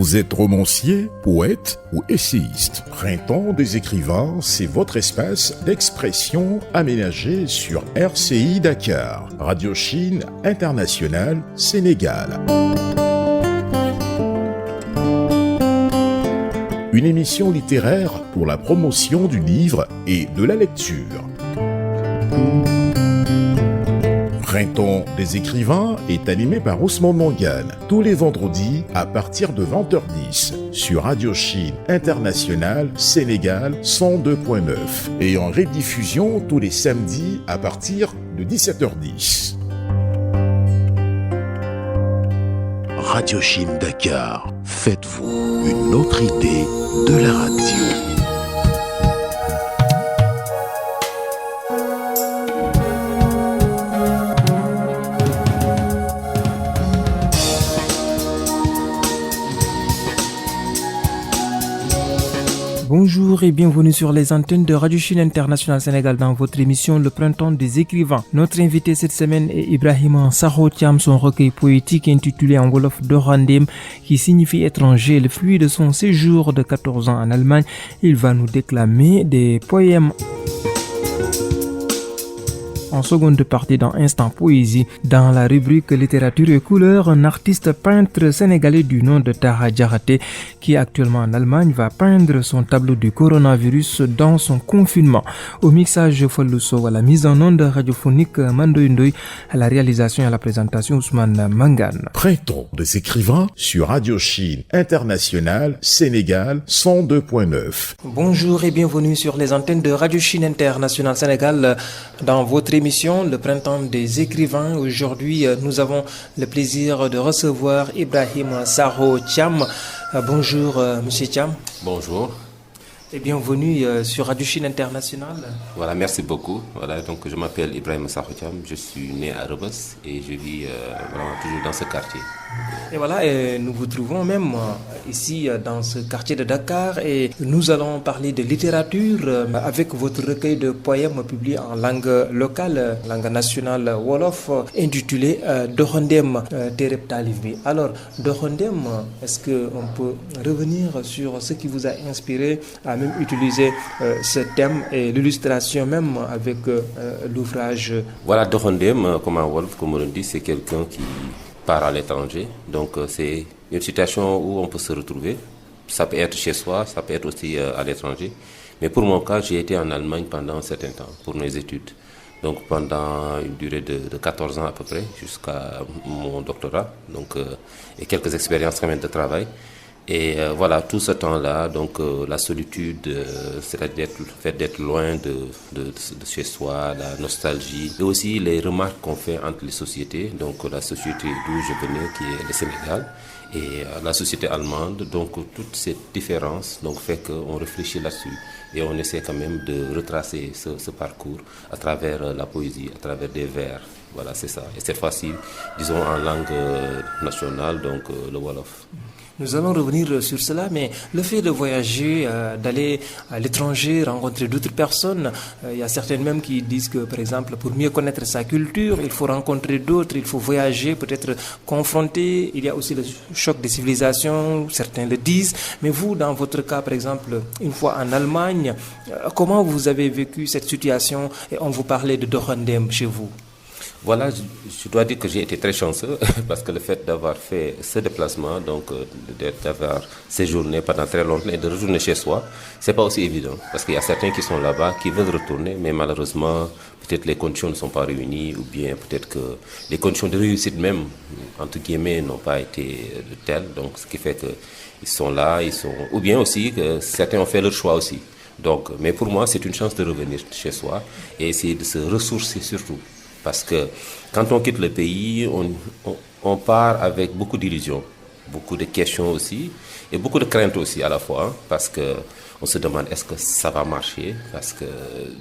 Vous êtes romancier, poète ou essayiste. Printemps des écrivains, c'est votre espace d'expression aménagé sur RCI Dakar, Radio Chine Internationale Sénégal. Une émission littéraire pour la promotion du livre et de la lecture. Printemps des écrivains est animé par Ousmane Mangane tous les vendredis à partir de 20h10 sur Radio Chine Internationale Sénégal 102.9 et en rediffusion tous les samedis à partir de 17h10. Radio Chine Dakar, faites-vous une autre idée de la radio. Bonjour et bienvenue sur les antennes de Radio Chine International Sénégal dans votre émission Le Printemps des écrivains. Notre invité cette semaine est Ibrahima Sakho Thiam, son recueil poétique intitulé en wolof Doxandéem qui signifie étranger. Le fruit de son séjour de 14 ans en Allemagne, il va nous déclamer des poèmes. En seconde partie dans Instant Poésie, dans la rubrique Littérature et couleurs, un artiste peintre sénégalais du nom de Taha Diakhaté, qui est actuellement en Allemagne, va peindre son tableau du coronavirus dans son confinement. Au mixage Fallou Sow, à la mise en onde radiophonique Mandoy Ndoye, à la réalisation et à la présentation Ousmane Mangane. Printemps des écrivains sur Radio Chine Internationale Sénégal 102.9. Bonjour et bienvenue sur les antennes de Radio Chine International Sénégal dans votre émission Le Printemps des écrivains. Aujourd'hui, nous avons le plaisir de recevoir Ibrahima Sakho Thiam. Bonjour, Monsieur Thiam. Bonjour. Et bienvenue sur Radio Chine International. Voilà, merci beaucoup. Voilà, donc je m'appelle Ibrahima Sakho Thiam, je suis né à Rebeuss et je vis vraiment toujours dans ce quartier. Et voilà, et nous vous trouvons même ici dans ce quartier de Dakar et nous allons parler de littérature avec votre recueil de poèmes publié en langue locale, langue nationale Wolof, intitulé Doxandéem Tereb Talif bi. Alors, Doxandéem, est-ce qu'on peut revenir sur ce qui vous a inspiré à même utiliser ce thème et l'illustration même avec l'ouvrage? Voilà, Doxandéem, comme en Wolof, comme on le dit, c'est quelqu'un qui part à l'étranger. Donc c'est une situation où on peut se retrouver. Ça peut être chez soi, ça peut être aussi à l'étranger. Mais pour mon cas, j'ai été en Allemagne pendant un certain temps pour mes études. Donc pendant une durée de 14 ans à peu près, jusqu'à mon doctorat. Donc, et quelques expériences quand même de travail. Et voilà, tout ce temps-là, donc la solitude, c'est-à-dire le fait d'être loin de chez soi, la nostalgie, et aussi les remarques qu'on fait entre les sociétés, donc la société d'où je venais, qui est le Sénégal, et la société allemande, donc toutes ces différences donc, fait qu'on réfléchit là-dessus, et on essaie quand même de retracer ce parcours à travers la poésie, à travers des vers. Voilà, c'est ça. Et cette fois-ci, disons en langue nationale, donc le Wolof. Nous allons revenir sur cela, mais le fait de voyager, d'aller à l'étranger, rencontrer d'autres personnes, il y a certaines même qui disent que, par exemple, pour mieux connaître sa culture, il faut rencontrer d'autres, il faut voyager, peut-être confronter. Il y a aussi le choc des civilisations, certains le disent. Mais vous, dans votre cas, par exemple, une fois en Allemagne, comment vous avez vécu cette situation et on vous parlait de Doxandéem chez vous? Voilà, je dois dire que j'ai été très chanceux parce que le fait d'avoir fait ce déplacement, donc d'avoir séjourné pendant très longtemps et de retourner chez soi, c'est pas aussi évident parce qu'il y a certains qui sont là-bas, qui veulent retourner, mais malheureusement, peut-être les conditions ne sont pas réunies ou bien peut-être que les conditions de réussite même, entre guillemets, n'ont pas été telles. Donc, ce qui fait qu'ils sont là, ou bien aussi que certains ont fait leur choix aussi. Donc, mais pour moi, c'est une chance de revenir chez soi et essayer de se ressourcer surtout. Parce que quand on quitte le pays, on part avec beaucoup d'illusions, beaucoup de questions aussi, et beaucoup de craintes aussi à la fois, hein, parce qu'on se demande est-ce que ça va marcher. Parce que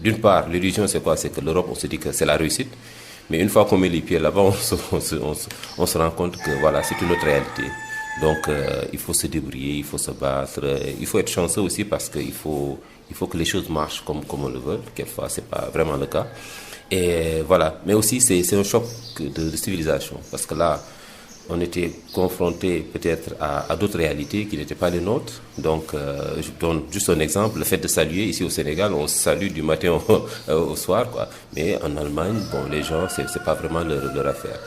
d'une part, l'illusion c'est quoi? C'est que l'Europe, on se dit que c'est la réussite, mais une fois qu'on met les pieds là-bas, on se rend compte que voilà, c'est une autre réalité. Donc il faut se débrouiller, il faut se battre, il faut être chanceux aussi parce qu'il faut que les choses marchent comme on le veut. Quelquefois, c'est pas vraiment le cas. Et voilà, mais aussi c'est un choc de civilisation parce que là, on était confronté peut-être à d'autres réalités qui n'étaient pas les nôtres. Donc, je donne juste un exemple, le fait de saluer ici au Sénégal, on salue du matin au soir, quoi. Mais en Allemagne, bon, les gens, c'est pas vraiment leur affaire.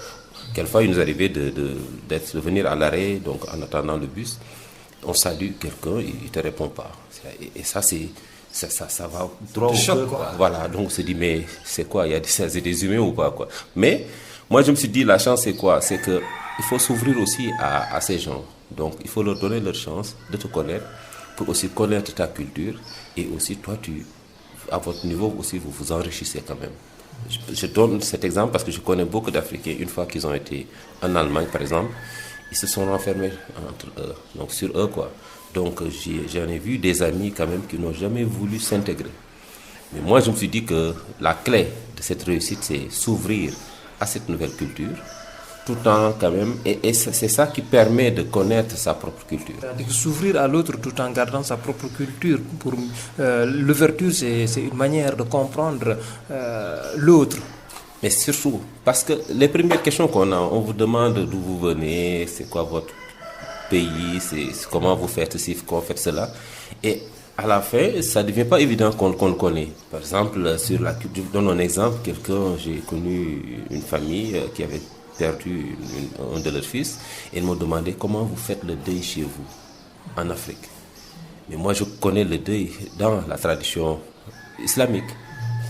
Quelquefois, il nous arrivait de venir à l'arrêt, donc en attendant le bus, on salue quelqu'un, il te répond pas. Et ça, ça va droit au cœur, quoi. Voilà, donc on se dit, mais c'est quoi, c'est des humains ou pas, quoi. Mais moi, je me suis dit, la chance, c'est quoi? C'est que il faut s'ouvrir aussi à ces gens. Donc, il faut leur donner leur chance de te connaître, pour aussi connaître ta culture. Et aussi, toi, à votre niveau aussi, vous vous enrichissez quand même. Je donne cet exemple parce que je connais beaucoup d'Africains. Une fois qu'ils ont été en Allemagne, par exemple, ils se sont renfermés entre eux, donc sur eux, quoi. Donc, j'en ai vu des amis quand même qui n'ont jamais voulu s'intégrer. Mais moi, je me suis dit que la clé de cette réussite, c'est s'ouvrir à cette nouvelle culture, tout en quand même, et c'est ça qui permet de connaître sa propre culture. C'est-à-dire s'ouvrir à l'autre tout en gardant sa propre culture. Pour l'ouverture, c'est une manière de comprendre l'autre. Mais surtout, parce que les premières questions qu'on a, on vous demande d'où vous venez, c'est quoi votre pays, c'est comment vous faites ceci, comment vous faites cela. Et à la fin, ça ne devient pas évident qu'on le connaît. Par exemple, sur la culture, je donne un exemple, j'ai connu une famille qui avait perdu un de leurs fils, et ils m'ont demandé comment vous faites le deuil chez vous, en Afrique. Mais moi, je connais le deuil dans la tradition islamique.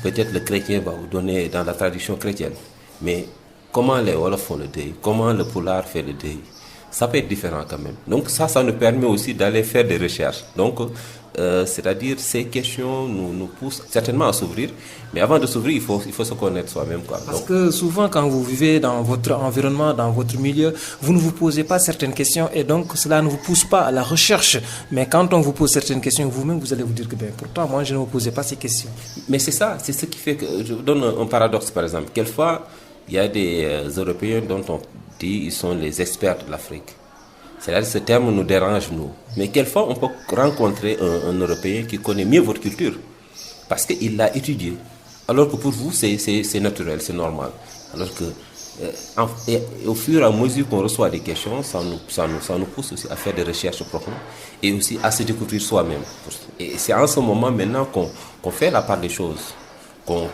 Peut-être le chrétien va vous donner dans la tradition chrétienne. Mais comment les Wolofs font le deuil, comment le Pulaar fait le deuil, ça peut être différent quand même. Donc ça nous permet aussi d'aller faire des recherches. Donc, c'est-à-dire ces questions nous poussent certainement à s'ouvrir. Mais avant de s'ouvrir, il faut se connaître soi-même, quoi. Parce que souvent, quand vous vivez dans votre environnement, dans votre milieu, vous ne vous posez pas certaines questions et donc cela ne vous pousse pas à la recherche. Mais quand on vous pose certaines questions, vous-même, vous allez vous dire que pourtant, moi, je ne me posais pas ces questions. Mais c'est ça, c'est ce qui fait que... Je vous donne un paradoxe, par exemple. Quelquefois, il y a des Européens dont on dit qu'ils sont les experts de l'Afrique. C'est-à-dire que ce terme nous dérange, nous. Mais quelquefois, on peut rencontrer un Européen qui connaît mieux votre culture parce qu'il l'a étudié. Alors que pour vous, c'est naturel, c'est normal. Alors que, et au fur et à mesure qu'on reçoit des questions, ça nous pousse aussi à faire des recherches profondes et aussi à se découvrir soi-même. Et c'est en ce moment maintenant qu'on fait la part des choses, qu'on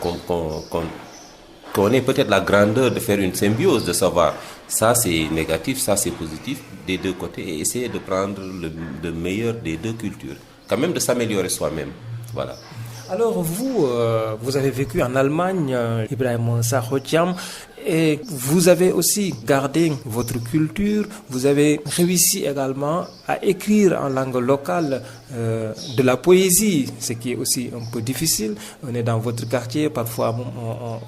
ait peut-être la grandeur de faire une symbiose, de savoir ça c'est négatif, ça c'est positif, des deux côtés, et essayer de prendre le meilleur des deux cultures, quand même de s'améliorer soi-même. Voilà. Alors vous avez vécu en Allemagne, Ibrahim Sakho-Thiam, et vous avez aussi gardé votre culture, vous avez réussi également à écrire en langue locale de la poésie, ce qui est aussi un peu difficile. On est dans votre quartier, parfois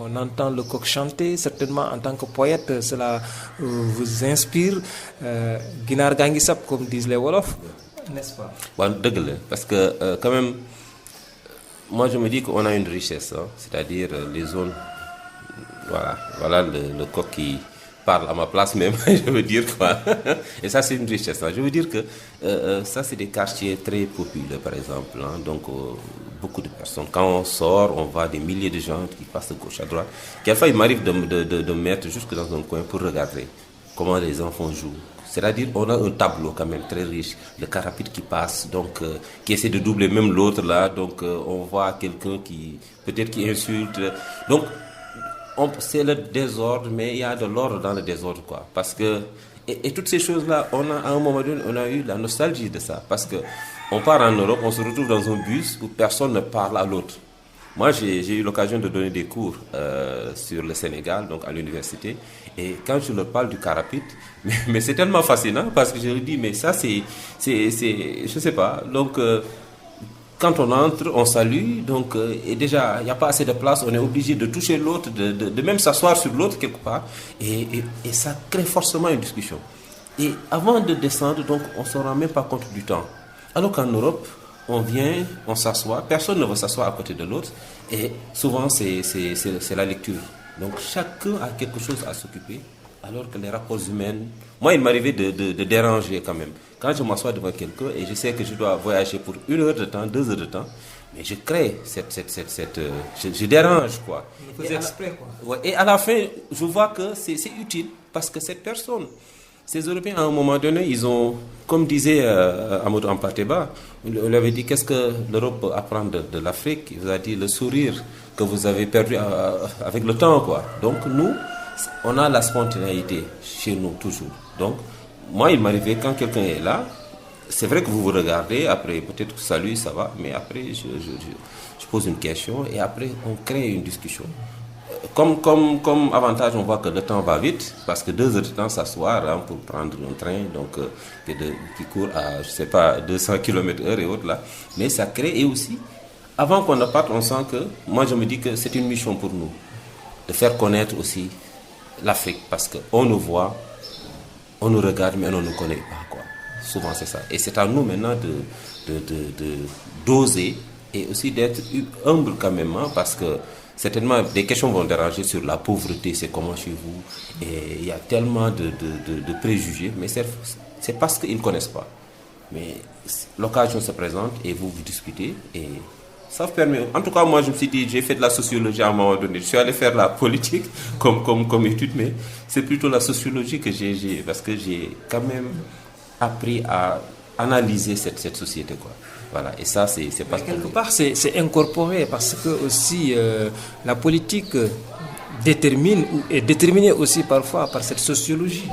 on entend le coq chanter, certainement en tant que poète, cela vous inspire. Ginar Gangisap, comme disent les Wolofs, n'est-ce pas? Parce que quand même, moi je me dis qu'on a une richesse, hein, c'est-à-dire les zones. Voilà le coq qui parle à ma place même, je veux dire quoi. Et ça c'est une richesse. Hein. Je veux dire que ça c'est des quartiers très populaires par exemple. Hein. Donc beaucoup de personnes. Quand on sort, on voit des milliers de gens qui passent de gauche à droite. Quelquefois il m'arrive de me mettre jusque dans un coin pour regarder comment les enfants jouent. C'est-à-dire on a un tableau quand même très riche, le car rapide qui passe, donc qui essaie de doubler même l'autre là. Donc on voit quelqu'un qui peut-être qui insulte. Donc c'est le désordre, mais il y a de l'ordre dans le désordre, quoi. Parce que, et toutes ces choses-là, à un moment donné, on a eu la nostalgie de ça. Parce que on part en Europe, on se retrouve dans un bus où personne ne parle à l'autre. Moi, j'ai eu l'occasion de donner des cours sur le Sénégal, donc à l'université. Et quand je leur parle du car rapide, mais c'est tellement fascinant parce que je leur dis, mais ça, je sais pas. Donc, quand on entre, on salue, donc, et déjà, il n'y a pas assez de place, on est obligé de toucher l'autre, de même s'asseoir sur l'autre quelque part, et ça crée forcément une discussion. Et avant de descendre, donc, on ne se rend même pas compte du temps. Alors qu'en Europe, on vient, on s'assoit, personne ne veut s'asseoir à côté de l'autre, et souvent, c'est la lecture. Donc, chacun a quelque chose à s'occuper, alors que les rapports humains... Moi, il m'arrivait de déranger quand même. Quand je m'assois devant quelqu'un et je sais que je dois voyager pour 1 heure de temps, 2 heures de temps, mais je crée je dérange, quoi. Vous faites exprès, quoi. Et à la fin, je vois que c'est utile parce que cette personne Ces Européens, à un moment donné, ils ont, comme disait Amadou Hampâté-Bâ, on lui avait dit qu'est-ce que l'Europe peut apprendre de l'Afrique. Il vous a dit le sourire que vous avez perdu avec le temps, quoi. Donc nous, on a la spontanéité chez nous toujours. Donc moi, il m'arrivait quand quelqu'un est là, c'est vrai que vous vous regardez, après peut-être que salut, ça va, mais après je pose une question et après on crée une discussion. Comme avantage, on voit que le temps va vite, parce que 2 heures de temps s'asseoir pour prendre un train donc, qui court à, je sais pas, 200 km/h et autres là. Mais ça crée, et aussi, avant qu'on ne parte, on sent que, moi je me dis que c'est une mission pour nous, de faire connaître aussi l'Afrique, parce qu'on nous voit, on nous regarde, mais on ne nous connaît pas, quoi. Souvent c'est ça. Et c'est à nous maintenant d'oser et aussi d'être humble quand même, hein, parce que certainement, des questions vont déranger sur la pauvreté, c'est comment chez vous. Et il y a tellement de préjugés, mais c'est parce qu'ils ne connaissent pas. Mais l'occasion se présente et vous discutez. Et ça vous permet. En tout cas, moi, je me suis dit, j'ai fait de la sociologie à un moment donné. Je suis allé faire la politique comme étude, mais c'est plutôt la sociologie que j'ai parce que j'ai quand même appris à analyser cette société, quoi. Voilà, et ça, c'est pas quelque part, c'est incorporé parce que aussi la politique détermine ou est déterminée aussi parfois par cette sociologie.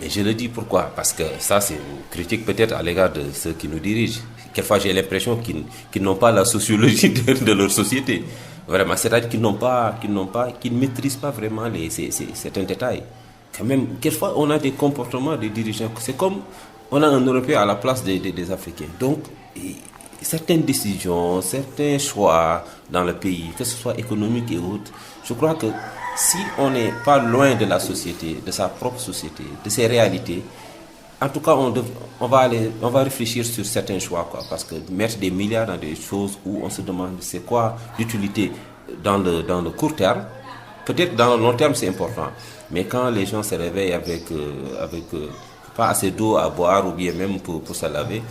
Mais je le dis pourquoi? Parce que ça, c'est une critique peut-être à l'égard de ceux qui nous dirigent. Quelquefois, j'ai l'impression qu'ils n'ont pas la sociologie de leur société. Vraiment, c'est-à-dire qu'ils ne maîtrisent pas vraiment certains détails. Quand même, quelquefois, on a des comportements des dirigeants. C'est comme on a un Européen à la place des Africains. Donc, certaines décisions, certains choix dans le pays, que ce soit économique et autres, je crois que si on n'est pas loin de la société, de sa propre société, de ses réalités, en tout cas, on va réfléchir sur certains choix, quoi, parce que mettre des milliards dans des choses où on se demande c'est quoi l'utilité dans le court terme, peut-être dans le long terme c'est important, mais quand les gens se réveillent avec pas assez d'eau à boire ou bien même pour se laver.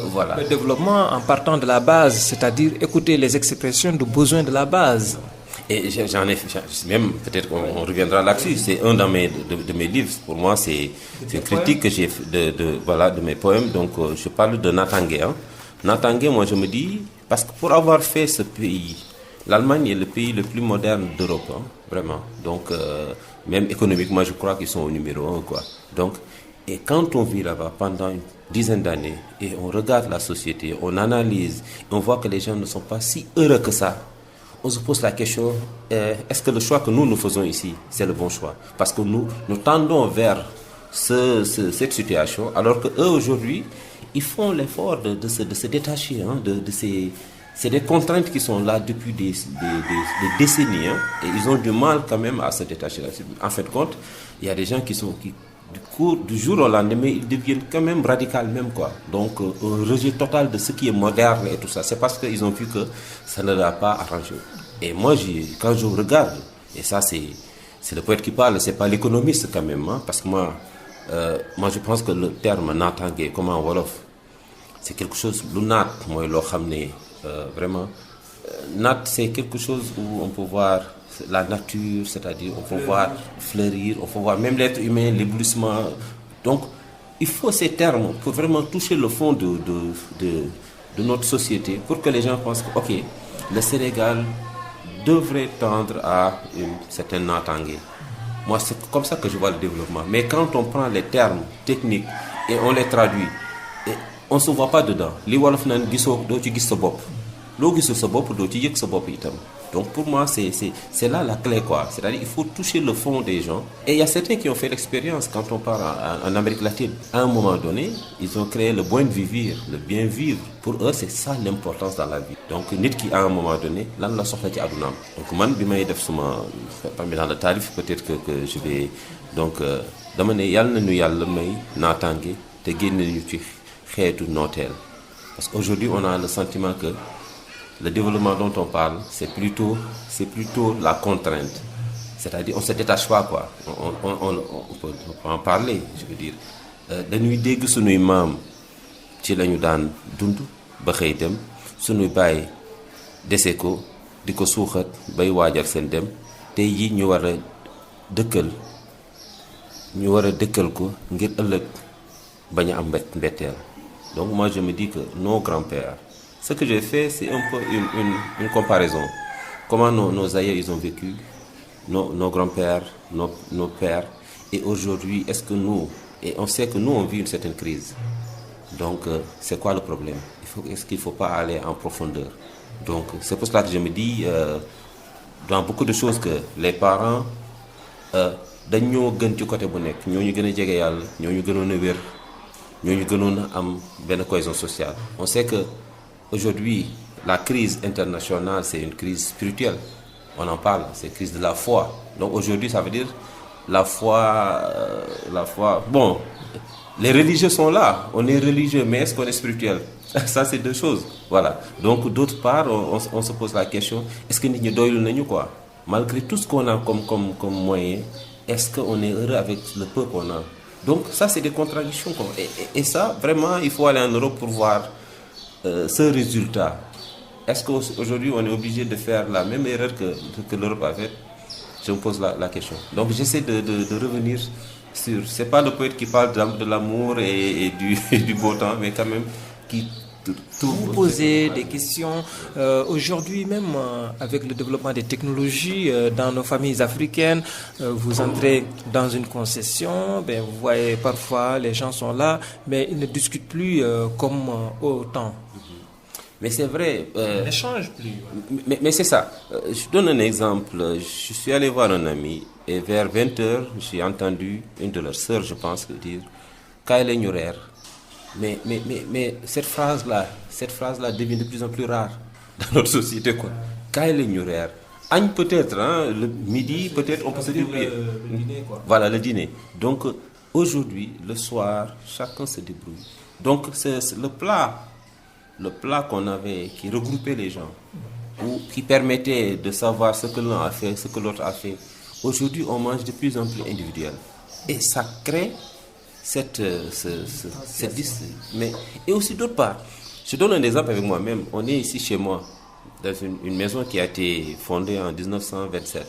Voilà. Le développement en partant de la base, c'est-à-dire écouter les expressions de besoins de la base. Et j'en ai même, peut-être qu'on reviendra là-dessus, c'est un de mes livres. Pour moi, c'est une critique que j'ai de mes poèmes. Donc, je parle de Natangué. Hein. Natangué, moi, je me dis, parce que pour avoir fait ce pays, l'Allemagne est le pays le plus moderne d'Europe, hein, vraiment. Donc, même économiquement, je crois qu'ils sont au numéro 1, quoi. Donc, et quand on vit là-bas pendant une dizaine d'années et on regarde la société, on analyse, on voit que les gens ne sont pas si heureux que ça, on se pose la question, est-ce que le choix que nous faisons ici, c'est le bon choix? Parce que nous tendons vers cette situation, alors qu'eux aujourd'hui, ils font l'effort de se détacher c'est des contraintes qui sont là depuis des décennies, hein, et ils ont du mal quand même à se détacher. En fait, compte, il y a des gens qui du jour au lendemain, ils deviennent quand même radicaux même, quoi. Donc, un rejet total de ce qui est moderne et tout ça. C'est parce qu'ils ont vu que ça ne l'a pas arrangé. Et moi, quand je regarde, et ça, c'est le poète qui parle, c'est pas l'économiste quand même, hein, parce que moi, je pense que le terme natangué, comme en Wolof, c'est quelque chose, lu nat, moi, lo xamné, vraiment, nat, c'est quelque chose où on peut voir la nature, c'est-à-dire on peut voir fleurir, on peut voir même l'être humain, l'éblouissement. Donc, il faut ces termes pour vraiment toucher le fond de notre société, pour que les gens pensent que, ok, le Sénégal devrait tendre à une certaine natangué. Moi, c'est comme ça que je vois le développement. Mais quand on prend les termes techniques et on les traduit, et on ne se voit pas dedans. Les Wolof nan gisso do ci gis sa bop. Lo gisul sa bop do ci yek sa bop itam. Donc pour moi, c'est là la clé, quoi. C'est-à-dire qu'il faut toucher le fond des gens. Et il y a certains qui ont fait l'expérience quand on part en Amérique latine. À un moment donné, ils ont créé le buen vivir, le bien vivre. Pour eux, c'est ça l'importance dans la vie. Donc, nit qui, à un moment donné, lan la soxla ci adunam. Donc, man, bi may def suma, parmi dans le tarif, peut-être que je vais. Donc, dama ne yàlla nañu yàlla may naataange te génne ñu ci xeetu nooteel. Parce qu'aujourd'hui, on a le sentiment que le développement dont on parle, c'est plutôt la contrainte. C'est-à-dire, on se détache pas, quoi. On peut en parler, je veux dire. Dañuy dégg sunuy maam ci lañu daan dund ba xëy dem sunuy baay dese ko di ko suuxat bay waajal seen dem tey yi ñu war a dëkkal ñu war a dëkkal ko ngir ëllëg bañ a am mbetteel. Donc moi je me dis que nos grands-pères, ce que j'ai fait c'est un peu une comparaison. Comment nos aïeux ils ont vécu, nos grands-pères, nos pères, et aujourd'hui est-ce que nous, et on sait que nous on vit une certaine crise. Donc c'est quoi le problème? Est-ce qu'il ne faut pas aller en profondeur? Donc c'est pour cela que je me dis, dans beaucoup de choses que les parents dañoo gën ci côté bu nekk ñoo ñu gën a jege yàlla ñoo ñu gënoon a wér ñoo ñu gënoon a am benn cohésion sociale. On sait que aujourd'hui la crise internationale c'est une crise spirituelle. On en parle, c'est une crise de la foi. Donc aujourd'hui ça veut dire la foi. Bon, les religieux sont là. On est religieux, mais est-ce qu'on est spirituel? Ça c'est deux choses. Voilà. Donc d'autre part, on se pose la question, est-ce que nit ñi doylu nañu quoi? Malgré tout ce qu'on a comme moyen, est-ce qu'on est heureux avec le peu qu'on a? Donc ça c'est des contradictions quoi. Et ça vraiment il faut aller en Europe pour voir ce résultat. Est-ce qu'aujourd'hui on est obligé de faire la même erreur que l'Europe a fait? Je me pose la question. Donc j'essaie de revenir sur, c'est pas le poète qui parle de l'amour et du beau temps, mais quand même qui vous posez des questions. Aujourd'hui même, avec le développement des technologies dans nos familles africaines, vous entrez dans une concession, vous voyez parfois les gens sont là, mais ils ne discutent plus comme autant. Mais c'est vrai. Ils n'échangent plus. Mais c'est ça. Je donne un exemple. Je suis allé voir un ami et vers 20h, j'ai entendu une de leurs sœurs, je pense, dire « Kayle ñu reer ». Mais cette phrase-là devient de plus en plus rare dans notre société, quoi. Kayle ñu reer. Agne peut-être, hein, le midi, peut-être on peut se débrouiller. Le dîner, quoi. Voilà, le dîner. Donc, aujourd'hui, le soir, chacun se débrouille. Donc, c'est le plat qu'on avait, qui regroupait les gens, ou qui permettait de savoir ce que l'un a fait, ce que l'autre a fait. Aujourd'hui, on mange de plus en plus individuel. Et ça crée cette mais et aussi d'autre part, je donne un exemple avec moi-même. On est ici chez moi dans une maison qui a été fondée en 1927,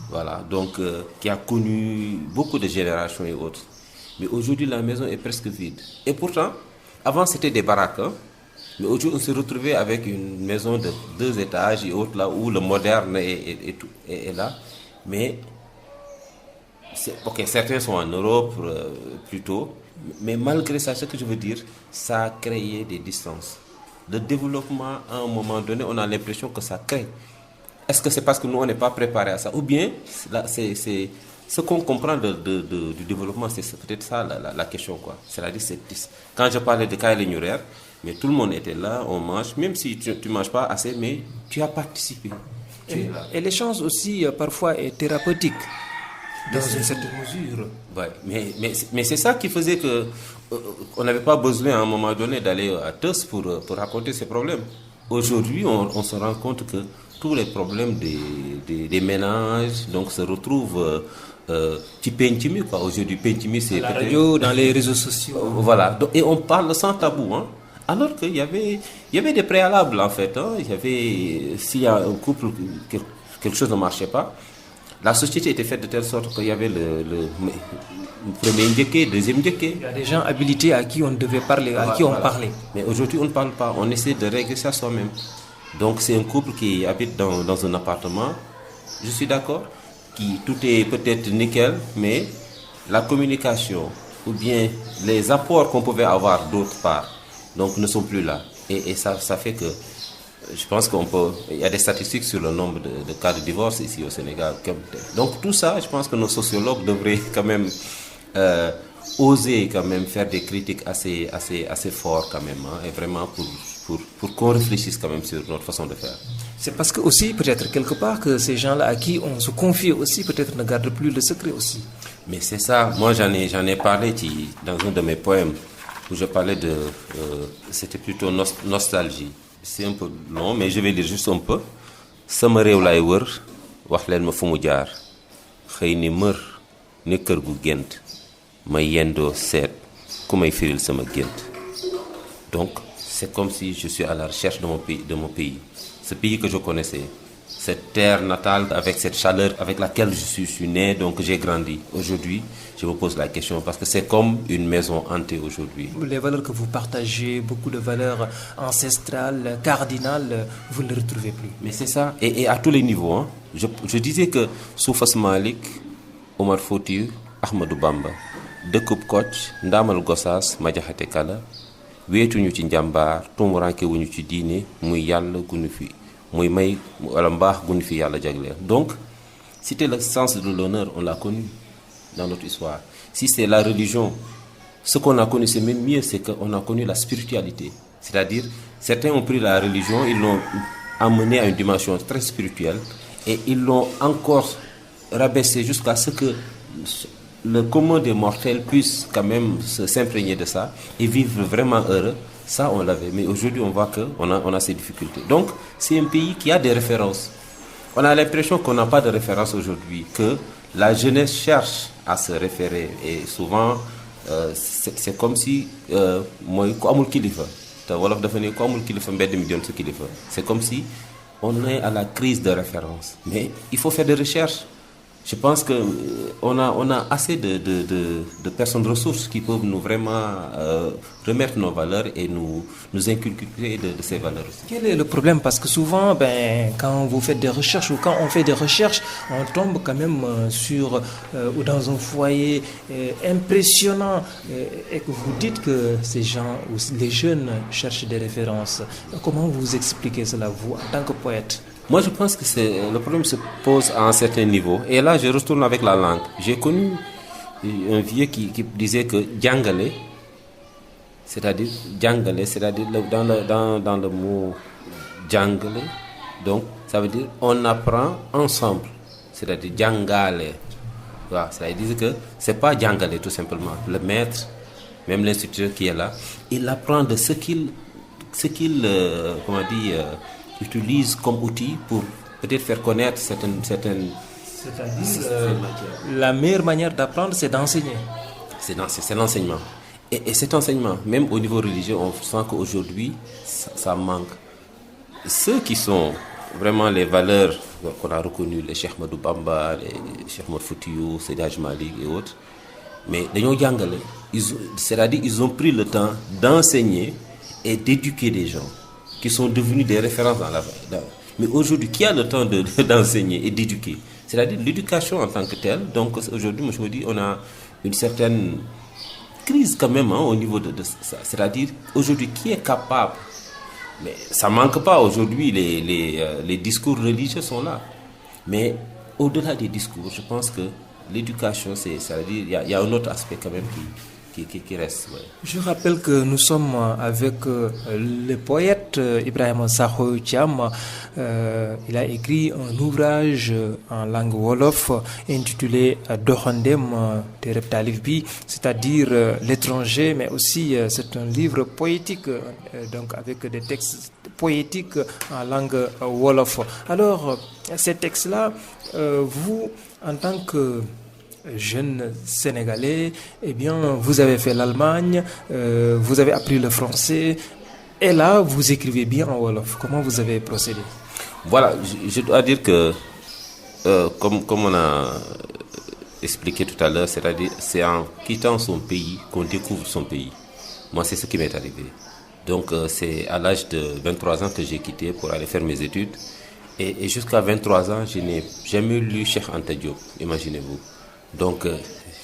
voilà, donc qui a connu beaucoup de générations et autres, mais aujourd'hui la maison est presque vide. Et pourtant avant c'était des baraques, hein, mais aujourd'hui on s'est retrouvé avec une maison de 2 étages et autres là où le moderne est là, mais ok, certains sont en Europe plutôt, mais malgré ça, ce que je veux dire, ça a créé des distances. Le développement, à un moment donné, on a l'impression que ça crée. Est-ce que c'est parce que nous, on n'est pas préparé à ça? Ou bien, c'est ce qu'on comprend du développement, c'est peut-être ça la question, quoi. C'est-à-dire, quand je parlais de Kayle ñu reer, mais tout le monde était là, on mange, même si tu ne manges pas assez, mais tu as participé. Et l'échange aussi, parfois, est thérapeutique. Dans une certaine mesure. Ouais, mais c'est ça qui faisait que on n'avait pas besoin à un moment donné d'aller à Teuss pour raconter ces problèmes. Aujourd'hui, on se rend compte que tous les problèmes des ménages donc se retrouvent ci penc mi quoi. Aujourd'hui, penc mi c'est la radio, dans les réseaux sociaux. Voilà, donc, et on parle sans tabou, hein. Alors qu'il y avait des préalables en fait, hein. Il y avait, s'il y a un couple quelque chose ne marchait pas, la société était faite de telle sorte qu'il y avait le premier njëkke, deuxième njëkke. Il y a des gens habilités à qui on devait parler, à qui on parlait. Mais aujourd'hui, on ne parle pas. On essaie de régler ça soi-même. Donc, c'est un couple qui habite dans un appartement. Je suis d'accord. Tout est peut-être nickel, mais la communication ou bien les apports qu'on pouvait avoir d'autre part, donc, ne sont plus là. Et ça fait que je pense il y a des statistiques sur le nombre de cas de divorce ici au Sénégal. Donc tout ça, je pense que nos sociologues devraient quand même oser quand même faire des critiques assez fortes quand même, hein, et vraiment pour qu'on réfléchisse quand même sur notre façon de faire. C'est parce que aussi, peut-être quelque part, que ces gens-là à qui on se confie aussi, peut-être ne gardent plus le secret aussi. Mais c'est ça, moi j'en ai parlé dans un de mes poèmes, où je parlais c'était plutôt nostalgie. C'est un peu long, mais je vais lire juste un peu. Sama réew laay wër wax leen ma fu mu jaar xëy ni mër ne kër gu gént ma yendoo seet ku may firil sama gént. Donc c'est comme si je suis à la recherche de mon pays. Ce pays que je connaissais, cette terre natale, avec cette chaleur avec laquelle je suis né, donc j'ai grandi. Aujourd'hui, je me pose la question parce que c'est comme une maison hantée aujourd'hui. Les valeurs que vous partagez, beaucoup de valeurs ancestrales, cardinales, vous ne les retrouvez plus. Mais c'est ça, et à tous les niveaux. Hein. Je disais que Soufas Malik, Omar Foutiyou, Ahmadou Bamba, dëkkub Kocc, Ndaamal Gosaas, Madiakhate Kala, weetuñu ci njàmbaar, tumuranke wuñu ci diine, muy yàlla gu ñu fi, muy may wala mbaax gu ñu fi yàlla jagleel. Donc, si c'était le sens de l'honneur, on l'a connu dans notre histoire. Si c'est la religion, ce qu'on a connu, c'est même mieux, c'est qu'on a connu la spiritualité. C'est-à-dire, certains ont pris la religion, ils l'ont amenée à une dimension très spirituelle et ils l'ont encore rabaissée jusqu'à ce que le commun des mortels puisse quand même s'imprégner de ça et vivre vraiment heureux. Ça, on l'avait. Mais aujourd'hui, on voit qu'on a ces difficultés. Donc, c'est un pays qui a des références. On a l'impression qu'on n'a pas de référence aujourd'hui, que la jeunesse cherche à se référer. Et souvent, c'est comme si moi, ku amul kilifa te wolof dafa ne ku amul kilifa mbedd mi doon sa kilifa. C'est comme si on est à la crise de référence. Mais il faut faire des recherches. Je pense qu'on a assez de personnes ressources qui peuvent nous vraiment remettre nos valeurs et nous inculquer de ces valeurs aussi. Quel est le problème? Parce que souvent, quand vous faites des recherches ou quand on fait des recherches, on tombe quand même sur ou dans un foyer impressionnant et que vous dites que ces gens ou les jeunes cherchent des références. Comment vous expliquez cela, vous, en tant que poète? Moi, je pense que le problème se pose à un certain niveau. Et là, je retourne avec la langue. J'ai connu un vieux qui disait que djangale, c'est-à-dire dans le mot djangale, donc ça veut dire on apprend ensemble, c'est-à-dire djangale. Voilà, c'est-à-dire que c'est pas djangale tout simplement. Le maître, même l'instructeur qui est là, il apprend de ce qu'il utilise comme outil pour peut-être faire connaître certaines C'est-à-dire, la meilleure manière d'apprendre, c'est d'enseigner. C'est l'enseignement. Et cet enseignement, même au niveau religieux, on sent qu'aujourd'hui, ça manque. Ceux qui sont vraiment les valeurs qu'on a reconnues, les Cheikh Ahmadou Bamba, les Cheikh Omar Foutiyou, Seydi Hadji Malick et autres, mais c'est-à-dire ils ont pris le temps d'enseigner et d'éduquer des gens qui sont devenus des références mais aujourd'hui, qui a le temps d'enseigner et d'éduquer? C'est-à-dire l'éducation en tant que telle. Donc aujourd'hui, moi, je me dis, on a une certaine crise quand même au niveau de ça. C'est-à-dire, aujourd'hui, qui est capable? Mais ça ne manque pas. Aujourd'hui, les discours religieux sont là. Mais au-delà des discours, je pense que l'éducation, c'est-à-dire, il y a un autre aspect quand même qui reste. Ouais. Je rappelle que nous sommes avec le poète Ibrahima Sakho Thiam. Il a écrit un ouvrage en langue wolof intitulé Doxandem Tereb Talif Bi, c'est-à-dire l'étranger, mais aussi c'est un livre poétique, donc avec des textes poétiques en langue wolof. Alors, ces textes-là, vous, en tant que jeune Sénégalais, eh bien, vous avez fait l'Allemagne, vous avez appris le français, et là, vous écrivez bien en wolof. Comment vous avez procédé? Voilà, je dois dire que, comme on a expliqué tout à l'heure, c'est-à-dire, c'est en quittant son pays qu'on découvre son pays. Moi, c'est ce qui m'est arrivé. Donc, c'est à l'âge de 23 ans que j'ai quitté pour aller faire mes études. Et jusqu'à 23 ans, je n'ai jamais lu Cheikh Anta Diop, imaginez-vous. Donc,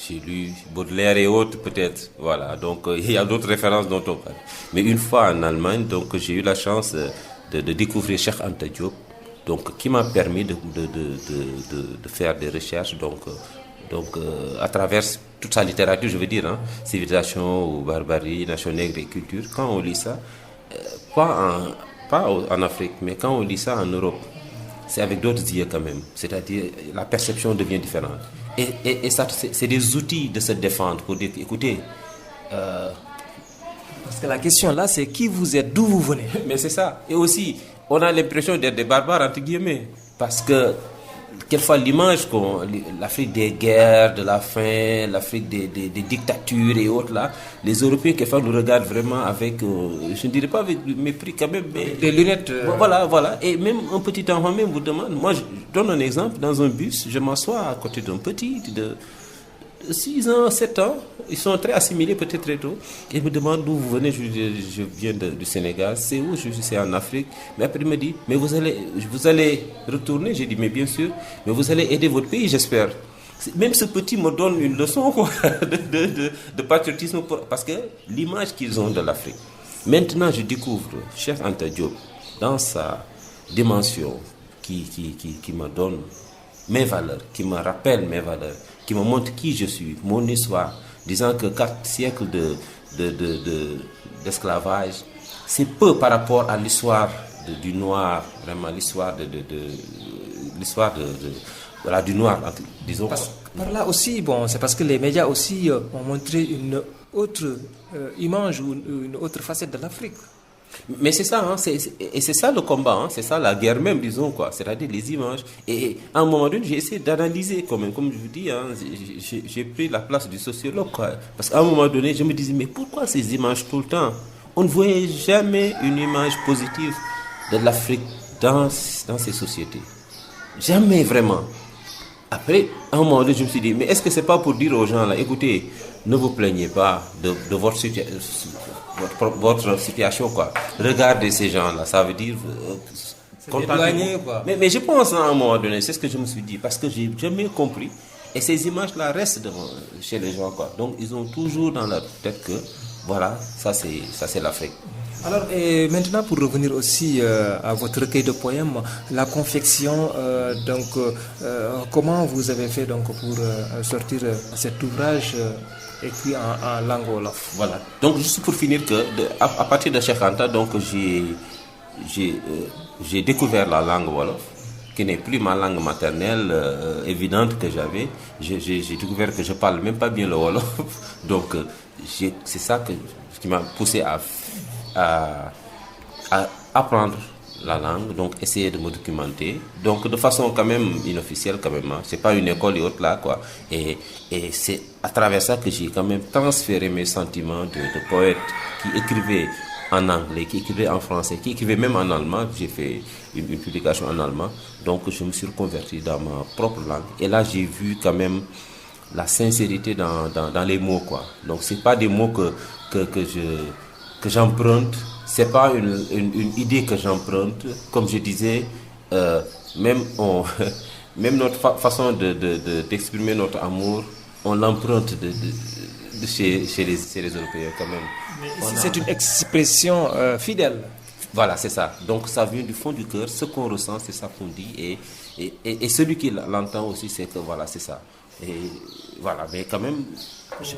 j'ai lu Baudelaire et autres, peut-être. Voilà, donc il y a d'autres références dont on parle. Mais une fois en Allemagne, donc, j'ai eu la chance de découvrir Cheikh Anta Diop, donc, qui m'a permis de faire des recherches donc, à travers toute sa littérature, je veux dire, hein, civilisation ou barbarie, nation nègre et culture. Quand on lit ça, pas en Afrique, mais quand on lit ça en Europe, c'est avec d'autres yeux quand même. C'est-à-dire, la perception devient différente. Et ça, c'est des outils de se défendre pour dire, écoutez... Parce que la question là, c'est qui vous êtes, d'où vous venez. Mais c'est ça. Et aussi, on a l'impression d'être des barbares, entre guillemets. Parce que quelquefois l'image l'Afrique des guerres, de la faim, l'Afrique des dictatures et autres là, les Européens quelquefois nous regardent vraiment avec, je ne dirais pas avec mépris quand même, mais des lunettes. Voilà. Et même un petit enfant même vous demande, moi je donne un exemple, dans un bus, je m'assois à côté d'un petit de 6 ans, 7 ans, ils sont très assimilés peut-être très tôt. Ils me demandent d'où vous venez, je viens du Sénégal, c'est où? Je dis c'est en Afrique. Mais après il me dit, mais vous allez retourner? J'ai dit mais bien sûr, mais vous allez aider votre pays j'espère. Même ce petit me donne une leçon quoi, de patriotisme parce que l'image qu'ils ont de l'Afrique. Maintenant je découvre Cheikh Anta Diop dans sa dimension qui me donne mes valeurs, qui me rappelle mes valeurs, qui me montre qui je suis, mon histoire, disant que 4 siècles d'esclavage, c'est peu par rapport à l'histoire du noir, vraiment l'histoire voilà, du noir, disons. Par là aussi, c'est parce que les médias aussi ont montré une autre image ou une autre facette de l'Afrique. Mais c'est ça, et c'est ça le combat, c'est ça la guerre même, disons quoi, c'est-à-dire les images. Et à un moment donné, j'ai essayé d'analyser quand même, comme je vous dis, j'ai pris la place du sociologue, quoi. Parce qu'à un moment donné, je me disais, mais pourquoi ces images tout le temps? On ne voyait jamais une image positive de l'Afrique dans ces sociétés. Jamais vraiment. Après, à un moment donné, je me suis dit, mais est-ce que c'est pas pour dire aux gens là, écoutez, ne vous plaignez pas de votre situation, quoi. Regardez ces gens-là, ça veut dire quoi. Mais je pense à un moment donné, c'est ce que je me suis dit, parce que j'ai jamais compris. Et ces images-là restent chez les gens, quoi. Donc ils ont toujours dans leur tête que, voilà, ça c'est l'Afrique. Alors, et maintenant, pour revenir aussi à votre recueil de poèmes, la confection, comment vous avez fait donc, pour sortir cet ouvrage écrit en langue wolof? Voilà. Donc, juste pour finir, à partir de Cheikh Anta, donc, j'ai découvert la langue wolof, qui n'est plus ma langue maternelle évidente que j'avais. J'ai découvert que je ne parle même pas bien le wolof. Donc, c'est ça qui m'a poussé à apprendre la langue, donc essayer de me documenter, donc de façon quand même inofficielle quand même, c'est pas une école et autres là quoi, et c'est à travers ça que j'ai quand même transféré mes sentiments de poète qui écrivait en anglais, qui écrivait en français, qui écrivait même en allemand. J'ai fait une publication en allemand, donc je me suis reconverti dans ma propre langue, et là j'ai vu quand même la sincérité dans les mots quoi. Donc c'est pas des mots que j'emprunte, c'est pas une idée que j'emprunte, comme je disais, même notre façon d'exprimer notre amour, on l'emprunte chez les Européens quand même. C'est une expression fidèle. Voilà, c'est ça. Donc ça vient du fond du cœur, ce qu'on ressent, c'est ça qu'on dit, et celui qui l'entend aussi, c'est que voilà, c'est ça. Et voilà, mais quand même, je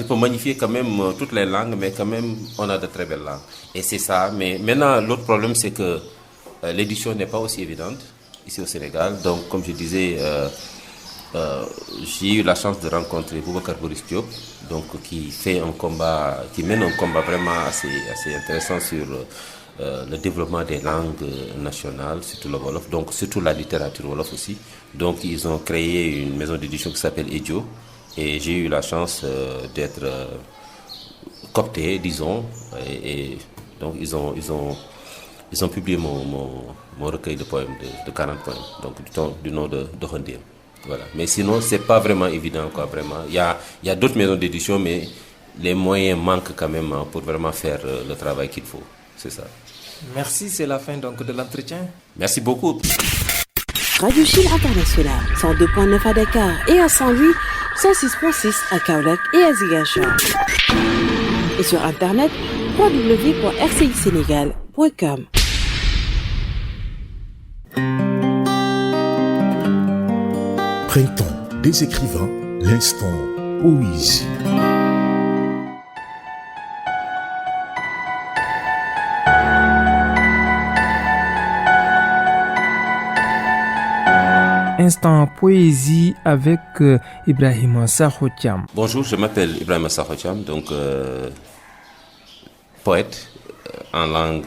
peux magnifier quand même toutes les langues, mais quand même, on a de très belles langues. Et c'est ça. Mais maintenant, l'autre problème, c'est que l'édition n'est pas aussi évidente ici au Sénégal. Donc, comme je disais, j'ai eu la chance de rencontrer Boubacar Boris Diop, donc qui mène un combat vraiment assez intéressant sur le développement des langues nationales, surtout le Wolof, donc surtout la littérature Wolof aussi. Donc ils ont créé une maison d'édition qui s'appelle Edio, et j'ai eu la chance d'être coopté, disons, et donc ils ont publié mon recueil de poèmes de 40 poèmes, donc du nom de Hondir. Voilà. Mais sinon, c'est pas vraiment évident, quoi, vraiment. Il y a d'autres maisons d'édition, mais les moyens manquent quand même pour vraiment faire le travail qu'il faut. C'est ça. Merci, c'est la fin donc de l'entretien. Merci beaucoup. Radio Chine International, 102.9 à Dakar et à Saint-Louis, 106.6 à Kaolack et à Ziguinchor. Et sur Internet, www.rcisénégal.com. Printemps des écrivains, l'instant poésie. Instant poésie avec Ibrahima Sakho-Thiam. Bonjour, je m'appelle Ibrahima Sakho-Thiam, donc poète en langue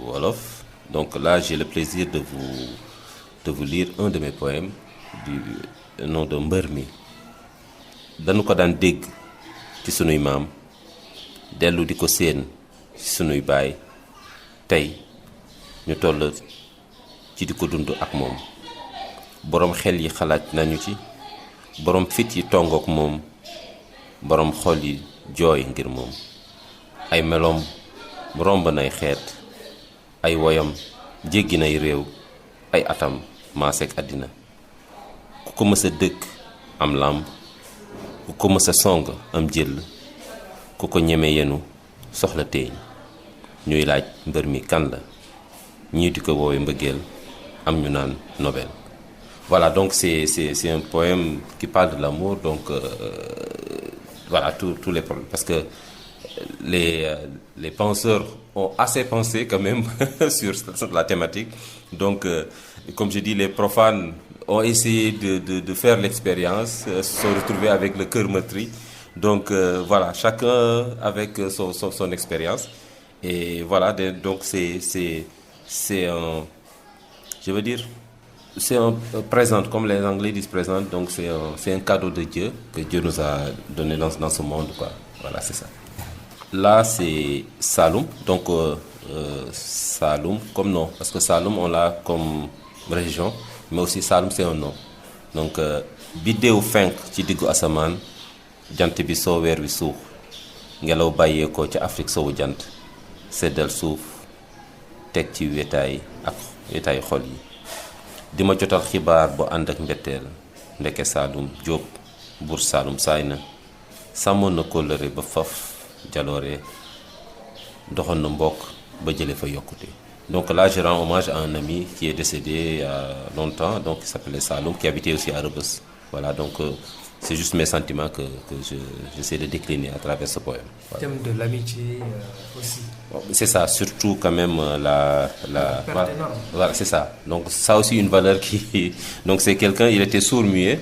Wolof, Donc là, j'ai le plaisir de vous lire un de mes poèmes du nom de Mbër mi. Dañu ko daan dégg ci sunuy maam dellu di ko séen ci sunuy baay tey ñu toll ci di ko dund ak moom. Boroom xel yi xalaat nañu ci, boroom fit yi tongook moom, boroom xol yi jooy ngir moom. Ay meloom romb nay xeet, ay woyam jéggi nay réew, ay atam maaseek àddina. Ku ko mës a dëkk am làmb, ku ko mës a song am jël, ku ko ñeme yenu soxla teeñ. Ñuy laaj mbër mi kan la, ñii di ko woowe mbëggeel, am ñu naan Nobel. Voilà, donc c'est un poème qui parle de l'amour, donc voilà, tous les problèmes. Parce que les penseurs ont assez pensé quand même sur la thématique. Donc, comme je dis, les profanes ont essayé de faire l'expérience, se sont retrouvés avec le cœur meurtri. Donc, voilà, chacun avec son expérience. Et voilà, donc c'est un, je veux dire, c'est un présent, comme les Anglais disent présent, donc c'est un cadeau de Dieu que Dieu nous a donné dans ce monde, quoi. Voilà, c'est ça. Là, c'est Saloum, donc Saloum comme nom, parce que Saloum, on l'a comme région, mais aussi Saloum, c'est un nom. Donc, biddéew fenk ci diggu asamaan, jant bi soo weer wi suux, ngelaw bàyyeekoo ci Afrique sowu jant, seddal suuf, teg ci wetaay ak wetaay xol yi. Di ma jotal xibaar bu ànd ak mbetteel, ndeke Saloum Jóob buur Saloum saay na, sàmmoon na kóllëre ba faf jaloore, doxoon na mbokk ba jële fa yokkute. Donc là, je rends hommage à un ami qui est décédé il y a longtemps, donc qui s'appelait Saloum, qui habitait aussi à Rebeuss. Voilà, donc c'est juste mes sentiments que j'essaie de décliner à travers ce poème. Voilà. Thème de l'amitié aussi. C'est ça, surtout quand même voilà, c'est ça. Donc ça aussi une valeur qui... Donc c'est quelqu'un, il était sourd-muet,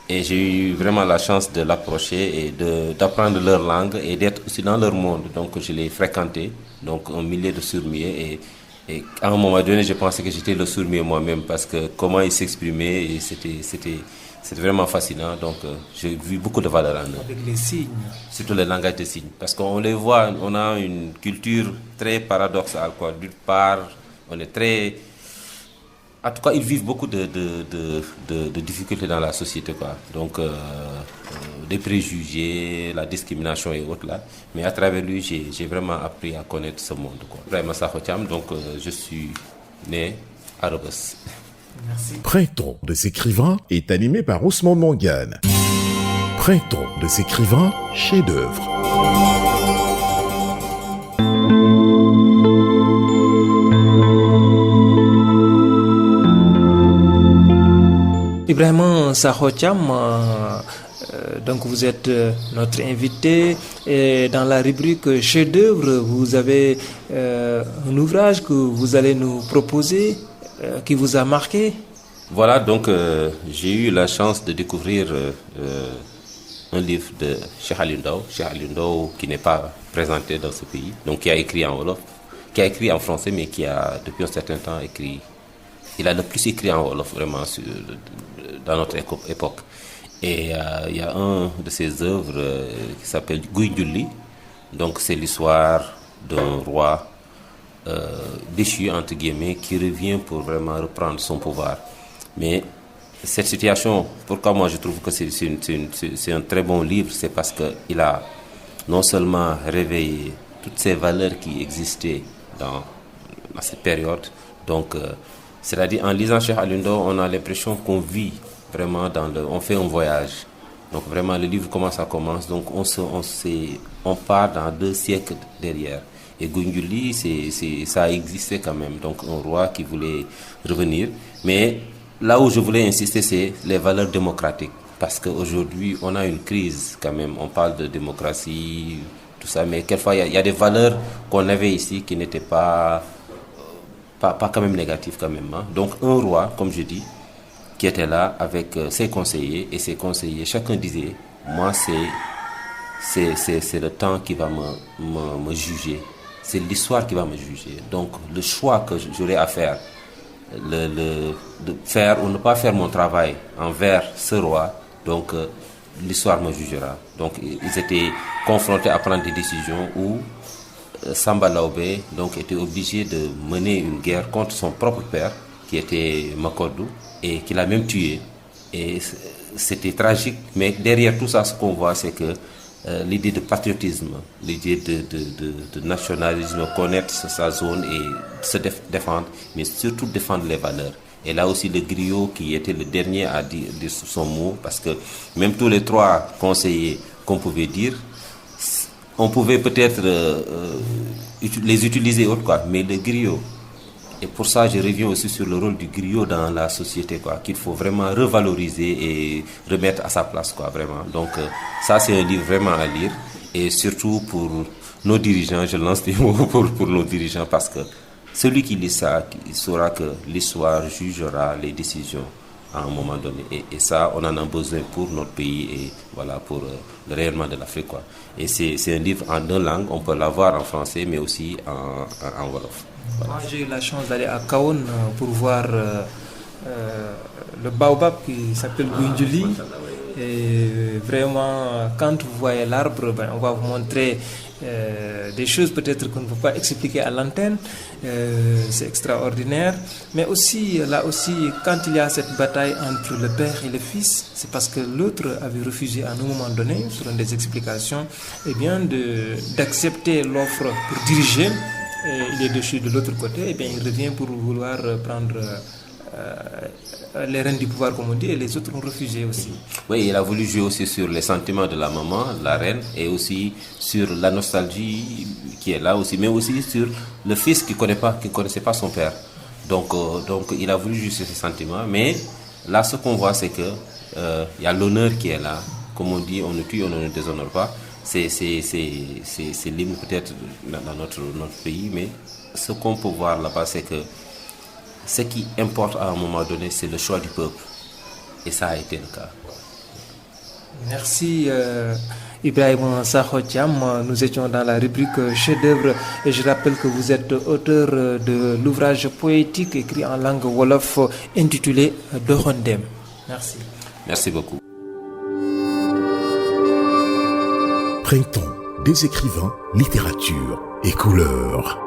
et j'ai eu vraiment la chance de l'approcher et d'apprendre leur langue et d'être aussi dans leur monde. Donc je l'ai fréquenté, donc un millier de sourds-muets, et à un moment donné, je pensais que j'étais le sourd-muet moi-même, parce que comment il s'exprimait, et c'était vraiment fascinant. Donc j'ai vu beaucoup de valeur en eux. Avec les signes. Surtout le langage des signes. Parce qu'on les voit, on a une culture très paradoxale, quoi. D'une part, on est très... En tout cas, ils vivent beaucoup de difficultés dans la société, quoi. Donc, des préjugés, la discrimination et autres, là. Mais à travers lui, j'ai vraiment appris à connaître ce monde, quoi. Ibrahima Sakho Thiam, donc je suis né à Rebeuss. Merci. Printemps des écrivains est animé par Ousmane Mangane. Printemps des écrivains, chef-d'œuvre. Ibrahima Sakho Thiam, donc vous êtes notre invité, et dans la rubrique chef-d'œuvre, vous avez un ouvrage que vous allez nous proposer qui vous a marqué. Voilà, donc j'ai eu la chance de découvrir un livre de Cheikh Aliou Ndao, qui n'est pas présenté dans ce pays, donc qui a écrit en Wolof, qui a écrit en français, mais qui a depuis un certain temps écrit. Il a le plus écrit en Wolof, vraiment, dans notre époque. Et il y a un de ses œuvres qui s'appelle Guy Njulli. Donc c'est l'histoire d'un roi déchu, entre guillemets, qui revient pour vraiment reprendre son pouvoir. Mais cette situation, pourquoi moi je trouve que c'est un très bon livre, c'est parce qu'il a non seulement réveillé toutes ces valeurs qui existaient dans cette période, donc... c'est-à-dire, en lisant Cheikh Aliou Ndao, on a l'impression qu'on vit vraiment on fait un voyage. Donc vraiment, le livre, comment ça commence? Donc on part dans 2 siècles derrière. Et Guy Njulli, ça existait quand même. Donc un roi qui voulait revenir. Mais là où je voulais insister, c'est les valeurs démocratiques. Parce qu'aujourd'hui, on a une crise quand même. On parle de démocratie, tout ça. Mais quelquefois, il y a des valeurs qu'on avait ici qui n'étaient pas quand même négatif quand même. Hein. Donc un roi, comme je dis, qui était là avec ses conseillers, et ses conseillers, chacun disait, moi c'est le temps qui va me juger. c'est l'histoire qui va me juger. Donc le choix que j'aurai à faire, de faire ou ne pas faire mon travail envers ce roi, donc l'histoire me jugera. Donc ils étaient confrontés à prendre des décisions où Samba Laobé donc était obligé de mener une guerre contre son propre père qui était Makodou et qu'il a même tué. Et c'était tragique, mais derrière tout ça, ce qu'on voit, c'est que l'idée de patriotisme, l'idée de nationalisme, connaître sa zone et se défendre, mais surtout défendre les valeurs. Et là aussi, le griot qui était le dernier à dire son mot, parce que même tous les trois conseillers qu'on pouvait dire, on pouvait peut-être les utiliser autre quoi, mais le griot. Et pour ça, je reviens aussi sur le rôle du griot dans la société, quoi, qu'il faut vraiment revaloriser et remettre à sa place, quoi, vraiment. Donc, ça, c'est un livre vraiment à lire. Et surtout pour nos dirigeants, je lance des mots pour nos dirigeants, parce que celui qui lit ça, il saura que l'histoire jugera les décisions à un moment donné. Et ça, on en a besoin pour notre pays et voilà, pour le rayonnement de l'Afrique, quoi. Et c'est un livre en deux langues. On peut l'avoir en français, mais aussi en Wolof. Voilà. Moi, j'ai eu la chance d'aller à Kaon pour voir le baobab qui s'appelle Gundjuli. Et vraiment, quand vous voyez l'arbre, on va vous montrer des choses peut-être qu'on ne peut pas expliquer à l'antenne. C'est extraordinaire. Mais aussi, là aussi, quand il y a cette bataille entre le père et le fils, c'est parce que l'autre avait refusé à un moment donné, selon des explications, d'accepter l'offre pour diriger. Et il est dessus de l'autre côté, et bien il revient pour vouloir prendre les rênes du pouvoir, comme on dit, et les autres ont refusé aussi. Oui, il a voulu jouer aussi sur les sentiments de la maman, la reine, et aussi sur la nostalgie qui est là aussi, mais aussi sur le fils qui ne connaissait pas son père. Donc il a voulu jouer sur ces sentiments, mais là ce qu'on voit c'est que il y a l'honneur qui est là. Comme on dit, on ne tue, on ne déshonore pas. C'est l'hymne peut-être dans notre pays, mais ce qu'on peut voir là-bas, c'est que ce qui importe à un moment donné, c'est le choix du peuple. Et ça a été le cas. Merci Ibrahim Sakho Thiam. Nous étions dans la rubrique chef-d'œuvre et je rappelle que vous êtes auteur de l'ouvrage poétique écrit en langue Wolof intitulé Doxandem. Merci. Merci beaucoup. Printemps, des écrivains, littérature et couleurs.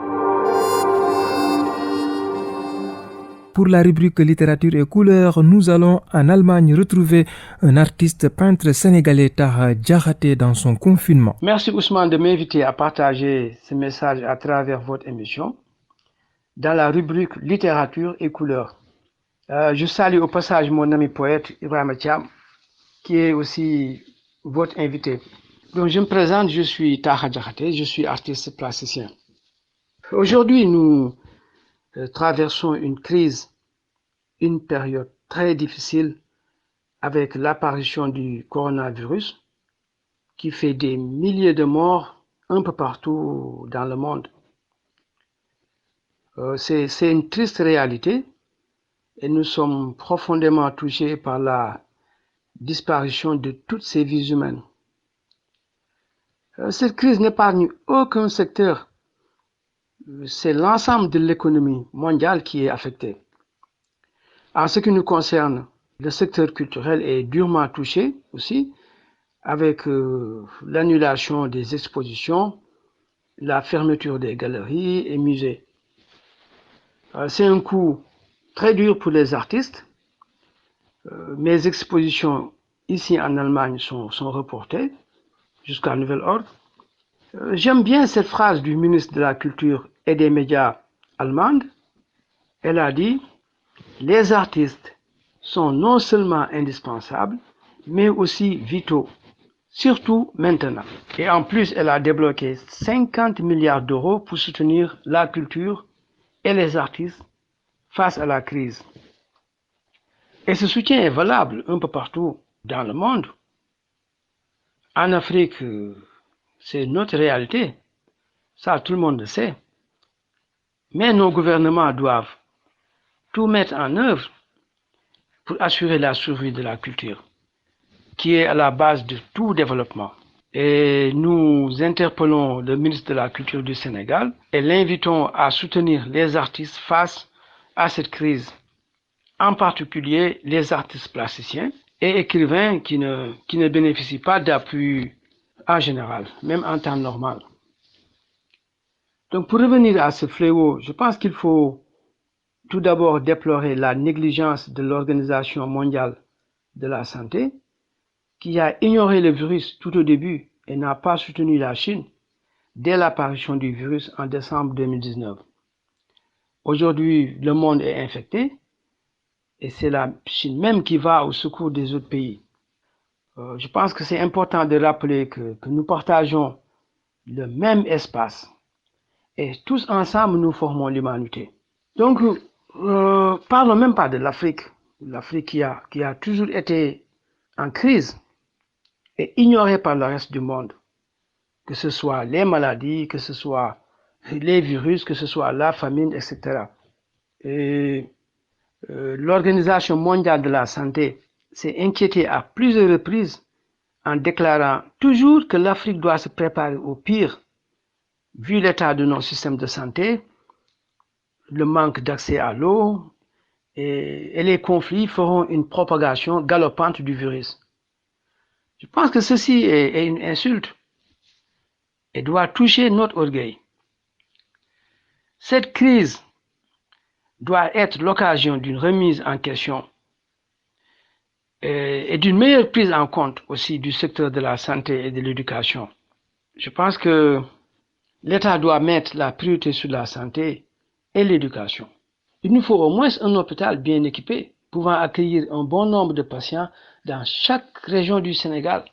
Pour la rubrique littérature et couleurs, nous allons en Allemagne retrouver un artiste peintre sénégalais, Taha Diakhaté, dans son confinement. Merci Ousmane de m'inviter à partager ce message à travers votre émission dans la rubrique littérature et couleurs. Je salue au passage mon ami poète Ibrahim Thiam, qui est aussi votre invité. Donc je me présente, je suis Taha Diakhaté, je suis artiste plasticien. Aujourd'hui, nous traversons une crise, une période très difficile avec l'apparition du coronavirus qui fait des milliers de morts un peu partout dans le monde. C'est une triste réalité et nous sommes profondément touchés par la disparition de toutes ces vies humaines. Cette crise n'épargne aucun secteur. C'est l'ensemble de l'économie mondiale qui est affecté. En ce qui nous concerne, le secteur culturel est durement touché aussi, avec l'annulation des expositions, la fermeture des galeries et musées. C'est un coup très dur pour les artistes. Mes expositions ici en Allemagne sont reportées jusqu'à nouvel ordre. J'aime bien cette phrase du ministre de la Culture et des Médias allemande. Elle a dit « Les artistes sont non seulement indispensables, mais aussi vitaux, surtout maintenant ». Et en plus, elle a débloqué 50 milliards d'euros pour soutenir la culture et les artistes face à la crise. Et ce soutien est valable un peu partout dans le monde. En Afrique, c'est notre réalité. Ça, tout le monde le sait. Mais nos gouvernements doivent tout mettre en œuvre pour assurer la survie de la culture, qui est à la base de tout développement. Et nous interpellons le ministre de la Culture du Sénégal et l'invitons à soutenir les artistes face à cette crise, en particulier les artistes plasticiens et écrivains qui ne bénéficient pas d'appui en général, même en temps normal. Donc pour revenir à ce fléau, je pense qu'il faut tout d'abord déplorer la négligence de l'Organisation mondiale de la santé, qui a ignoré le virus tout au début et n'a pas soutenu la Chine dès l'apparition du virus en décembre 2019. Aujourd'hui, le monde est infecté et c'est la Chine même qui va au secours des autres pays. Je pense que c'est important de rappeler que nous partageons le même espace et tous ensemble nous formons l'humanité. Donc, parlons même pas de l'Afrique. L'Afrique qui a toujours été en crise et ignorée par le reste du monde. Que ce soit les maladies, que ce soit les virus, que ce soit la famine, etc. Et l'Organisation mondiale de la santé s'est inquiétée à plusieurs reprises en déclarant toujours que l'Afrique doit se préparer au pire, vu l'état de nos systèmes de santé, le manque d'accès à l'eau et les conflits feront une propagation galopante du virus. Je pense que ceci est une insulte et doit toucher notre orgueil. Cette crise doit être l'occasion d'une remise en question et d'une meilleure prise en compte aussi du secteur de la santé et de l'éducation. Je pense que l'État doit mettre la priorité sur la santé et l'éducation. Il nous faut au moins un hôpital bien équipé, pouvant accueillir un bon nombre de patients dans chaque région du Sénégal.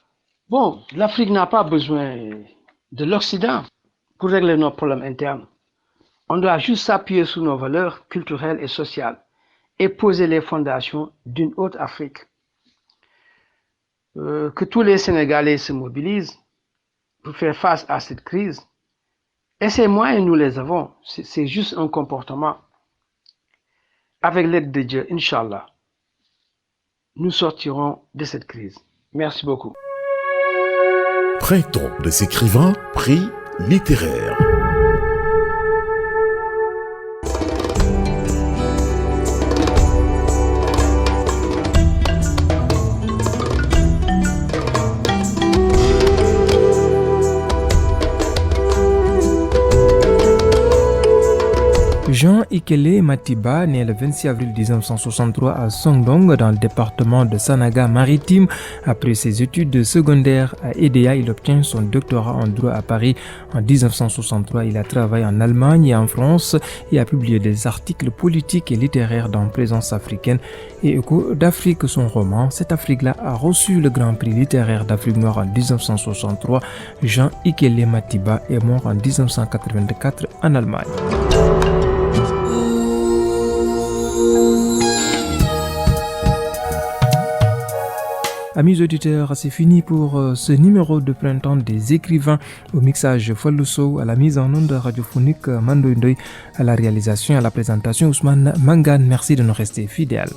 Bon, l'Afrique n'a pas besoin de l'Occident pour régler nos problèmes internes. On doit juste s'appuyer sur nos valeurs culturelles et sociales et poser les fondations d'une autre Afrique. Que tous les Sénégalais se mobilisent pour faire face à cette crise. Et ces moyens, nous les avons. C'est juste un comportement. Avec l'aide de Dieu, Inch'Allah, nous sortirons de cette crise. Merci beaucoup. Printemps des écrivains, prix littéraire. Jean Ikele Matiba, né le 26 avril 1963 à Songdong, dans le département de Sanaga maritime. Après ses études secondaires à EDA, il obtient son doctorat en droit à Paris. En 1963, il a travaillé en Allemagne et en France et a publié des articles politiques et littéraires dans Présence africaine et Écho d'Afrique. Son roman, cette Afrique-là, a reçu le Grand Prix littéraire d'Afrique noire en 1963. Jean Ikele Matiba est mort en 1984 en Allemagne. Amis auditeurs, c'est fini pour ce numéro de printemps des écrivains. Au mixage Falluso, à la mise en onde radiophonique Mando Ndoye, à la réalisation et à la présentation Ousmane Mangane. Merci de nous rester fidèles.